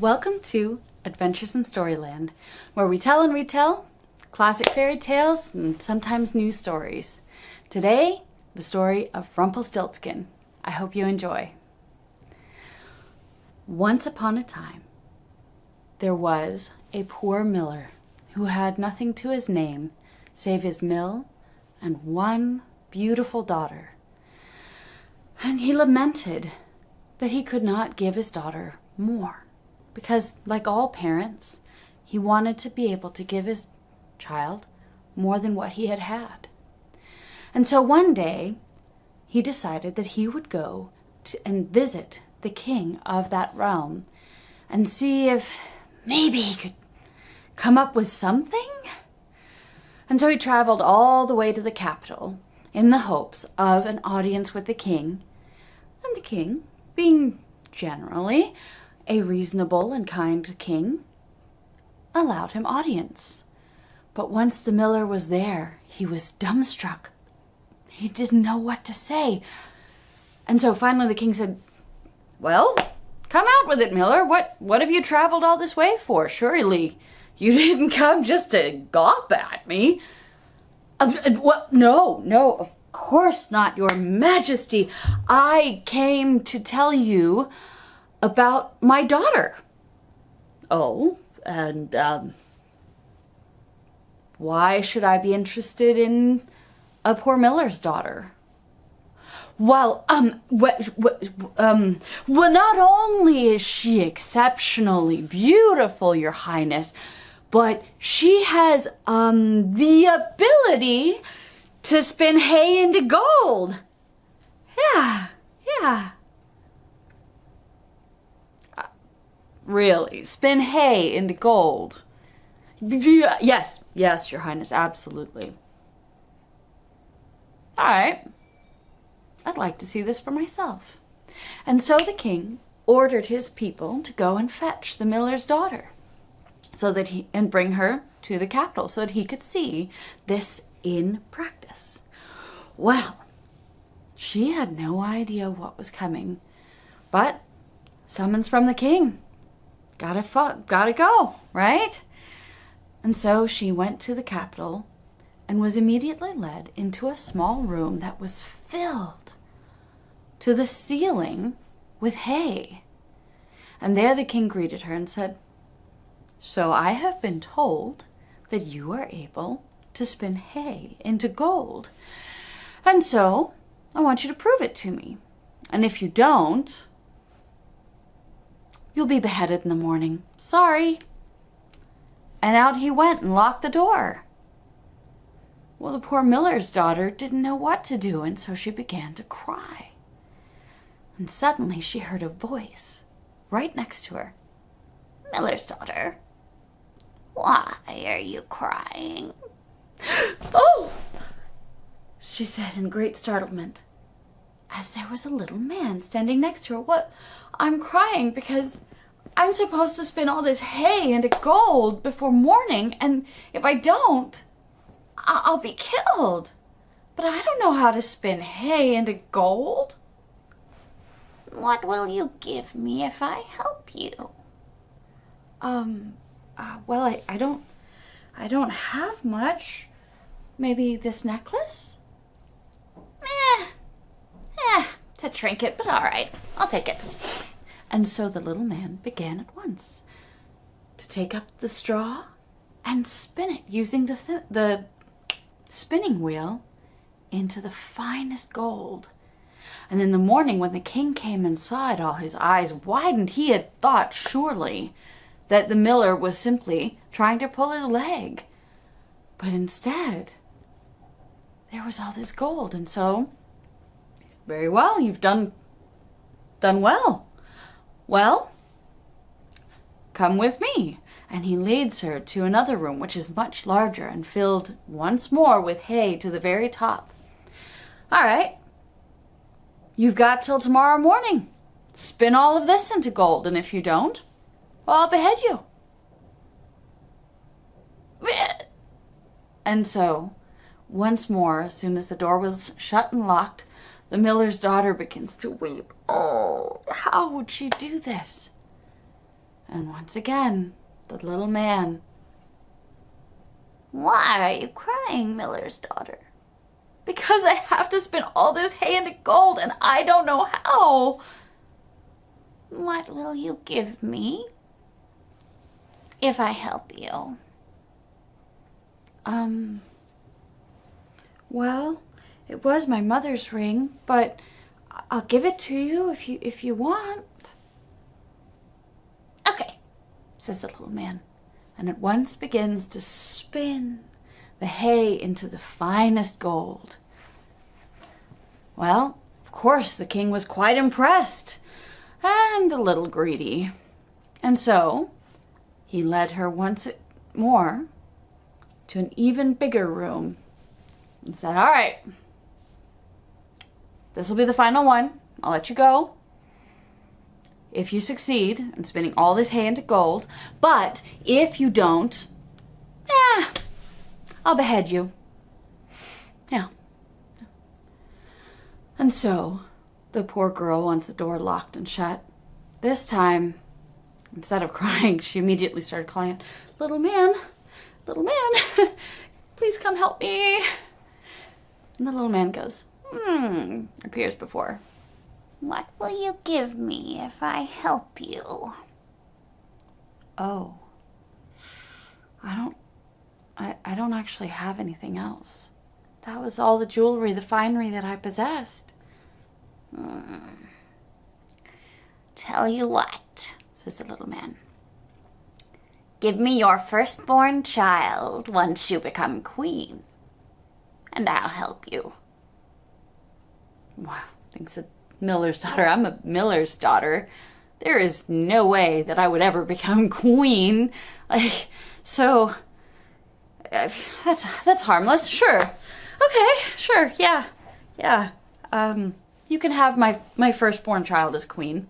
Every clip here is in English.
Welcome to Adventures in Storyland, where we tell and retell classic fairy tales and sometimes new stories. Today, the story of Rumpelstiltskin. I hope you enjoy. Once upon a time, there was a poor miller who had nothing to his name save his mill and one beautiful daughter. And he lamented that he could not give his daughter more, because, like all parents, he wanted to be able to give his child more than what he had had. And so one day, he decided that he would go and visit the king of that realm and see if maybe he could come up with something. And so he traveled all the way to the capital in the hopes of an audience with the king. And the king, being generally a reasonable and kind king, allowed him audience. But once the miller was there, he was dumbstruck. He didn't know what to say. And so finally the king said, "Well, come out with it, miller. What have you traveled all this way for? Surely you didn't come just to gawp at me." Well, no, of course not, your majesty. I came to tell you about my daughter. Oh, and why should I be interested in a poor miller's daughter? Well, not only is she exceptionally beautiful, your highness, but she has the ability to spin hay into gold. Yeah. Really? Spin hay into gold? Yes, your highness, absolutely. All right. I'd like to see this for myself. And so the king ordered his people to go and fetch the miller's daughter and bring her to the capital so that he could see this in practice. Well, she had no idea what was coming, but summons from the king. Gotta go, right? And so she went to the capital and was immediately led into a small room that was filled to the ceiling with hay. And there the king greeted her and said, "So I have been told that you are able to spin hay into gold. And so I want you to prove it to me. And if you don't, you'll be beheaded in the morning. Sorry." And out he went and locked the door. Well, the poor miller's daughter didn't know what to do, and so she began to cry. And suddenly she heard a voice right next to her. "Miller's daughter, why are you crying?" "Oh!" she said in great startlement, as there was a little man standing next to her. "What? I'm crying because I'm supposed to spin all this hay into gold before morning, and if I don't, I'll be killed. But I don't know how to spin hay into gold." "What will you give me if I help you?" Well, I don't have much. Maybe this necklace?" It's a trinket, but all right, I'll take it." And so the little man began at once to take up the straw and spin it using the spinning wheel into the finest gold. And in the morning, when the king came and saw it, all his eyes widened. He had thought surely that the miller was simply trying to pull his leg. But instead, there was all this gold. And so, "Very well, you've done well. Well, come with me." And he leads her to another room, which is much larger and filled once more with hay to the very top. "All right, you've got till tomorrow morning. Spin all of this into gold, and if you don't, well, I'll behead you." And so, once more, as soon as the door was shut and locked, the miller's daughter begins to weep. Oh, how would she do this? And once again, the little man. Why are you crying, miller's daughter? Because I have to spin all this hay into gold, and I don't know how. What will you give me if I help you? Well, it was my mother's ring, but I'll give it to you if you want. Okay, says the little man, and at once begins to spin the hay into the finest gold. Well, of course, the king was quite impressed and a little greedy. And so he led her once more to an even bigger room and said, all right, this will be the final one. I'll let you go if you succeed in spinning all this hay into gold. But if you don't, I'll behead you. Yeah. And so the poor girl, once the door locked and shut, this time, instead of crying, she immediately started calling out, little man, please come help me. And the little man goes, appears before. What will you give me if I help you? Oh, I don't actually have anything else. That was all the jewelry, the finery that I possessed. Tell you what, says the little man. Give me your firstborn child once you become queen, and I'll help you. Wow, thinks the miller's daughter. I'm a miller's daughter. There is no way that I would ever become queen. So that's harmless. Sure. Okay, sure. Yeah. You can have my firstborn child as queen.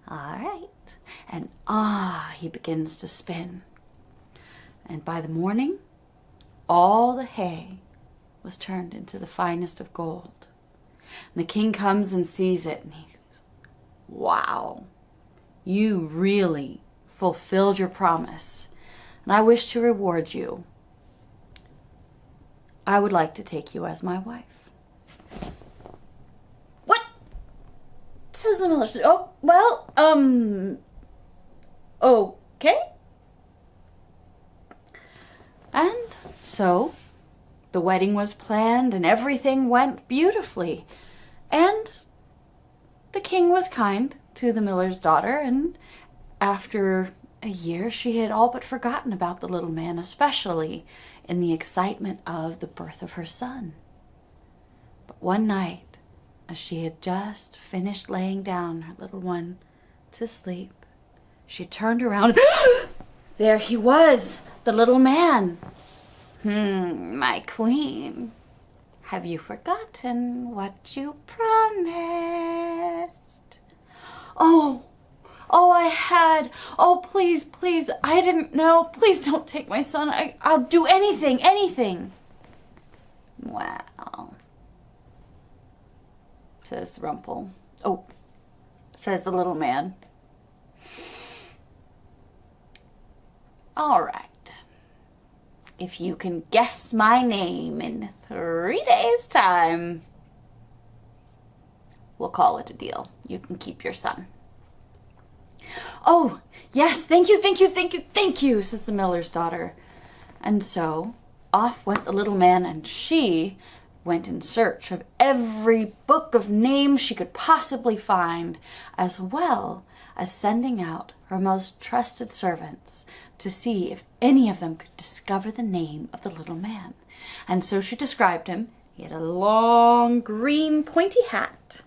All right. And he begins to spin. And by the morning, all the hay was turned into the finest of gold. And the king comes and sees it, and he goes, wow, you really fulfilled your promise, and I wish to reward you. I would like to take you as my wife. What? Says the miller. Oh, well, okay. And so the wedding was planned and everything went beautifully. And the king was kind to the miller's daughter, and after a year she had all but forgotten about the little man, especially in the excitement of the birth of her son. But one night, as she had just finished laying down her little one to sleep, she turned around. There he was, the little man. My queen, have you forgotten what you promised? Oh, I had. Oh, please, I didn't know. Please don't take my son. I'll do anything. Well, says Rumpel. Oh, says the little man. All right. If you can guess my name in 3 days' time, we'll call it a deal. You can keep your son. Oh, yes, thank you, says the miller's daughter. And so off went the little man, and she went in search of every book of names she could possibly find, as well as sending out her most trusted servants to see if any of them could discover the name of the little man. And so she described him. He had a long green pointy hat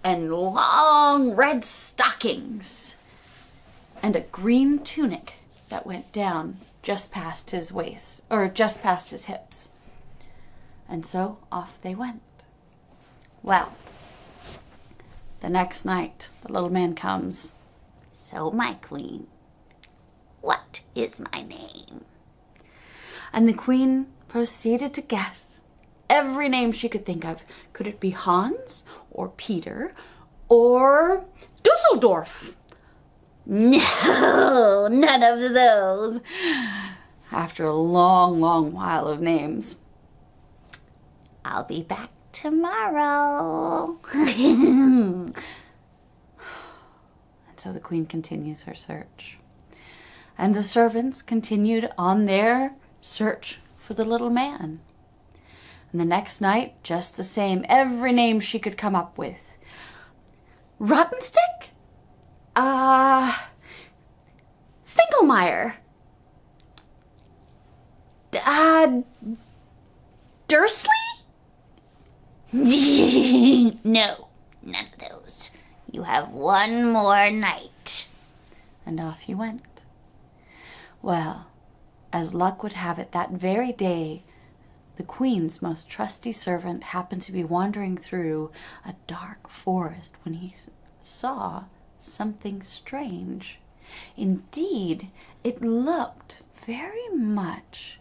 and long red stockings and a green tunic that went down just past his waist, or just past his hips. And so off they went. Well, the next night the little man comes. So, my queen, what is my name? And the queen proceeded to guess every name she could think of. Could it be Hans, or Peter, or Dusseldorf? No, none of those. After a long, long while of names. I'll be back tomorrow. And so the queen continues her search. And the servants continued on their search for the little man. And the next night, just the same, every name she could come up with. Rottenstick? Finkelmeyer? Dursley? No, none of those. You have one more night. And off he went. Well, as luck would have it, that very day, the queen's most trusty servant happened to be wandering through a dark forest when he saw something strange. Indeed, it looked very much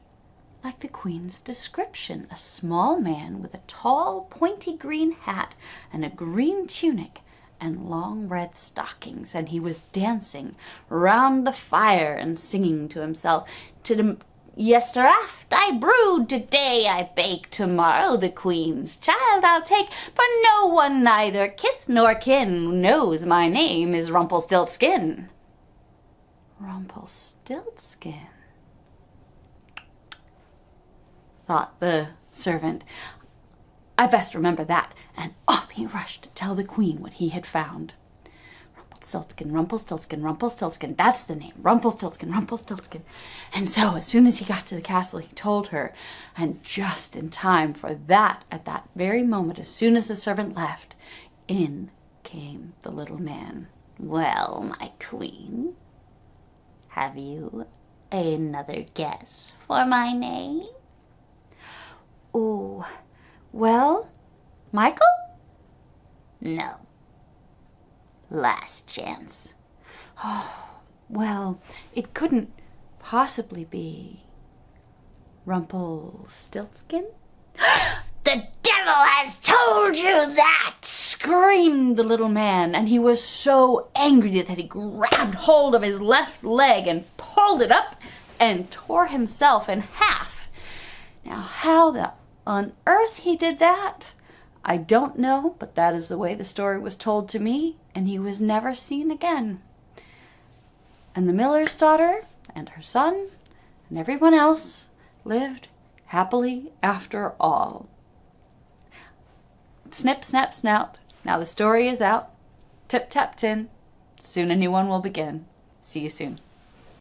like the queen's description. A small man with a tall, pointy green hat and a green tunic and long red stockings, and he was dancing round the fire and singing to himself, Yesteraft I brewed, today I bake, tomorrow the queen's child I'll take, for no one neither kith nor kin knows my name is Rumpelstiltskin. Rumpelstiltskin, thought the servant. I best remember that, and off he rushed to tell the queen what he had found. Rumpelstiltskin, Rumpelstiltskin, Rumpelstiltskin, that's the name, Rumpelstiltskin, Rumpelstiltskin. And so as soon as he got to the castle, he told her, and just in time for that, at that very moment, as soon as the servant left, in came the little man. Well, my queen, have you another guess for my name? Oh, well, Michael? No. Last chance. Oh, well, it couldn't possibly be Rumpelstiltskin? The devil has told you that! Screamed the little man, and he was so angry that he grabbed hold of his left leg and pulled it up and tore himself in half. Now, how on earth he did that, I don't know, but that is the way the story was told to me, and he was never seen again. And the miller's daughter and her son and everyone else lived happily after all. Snip, snap, snout. Now the story is out. Tip, tap, tin. Soon a new one will begin. See you soon.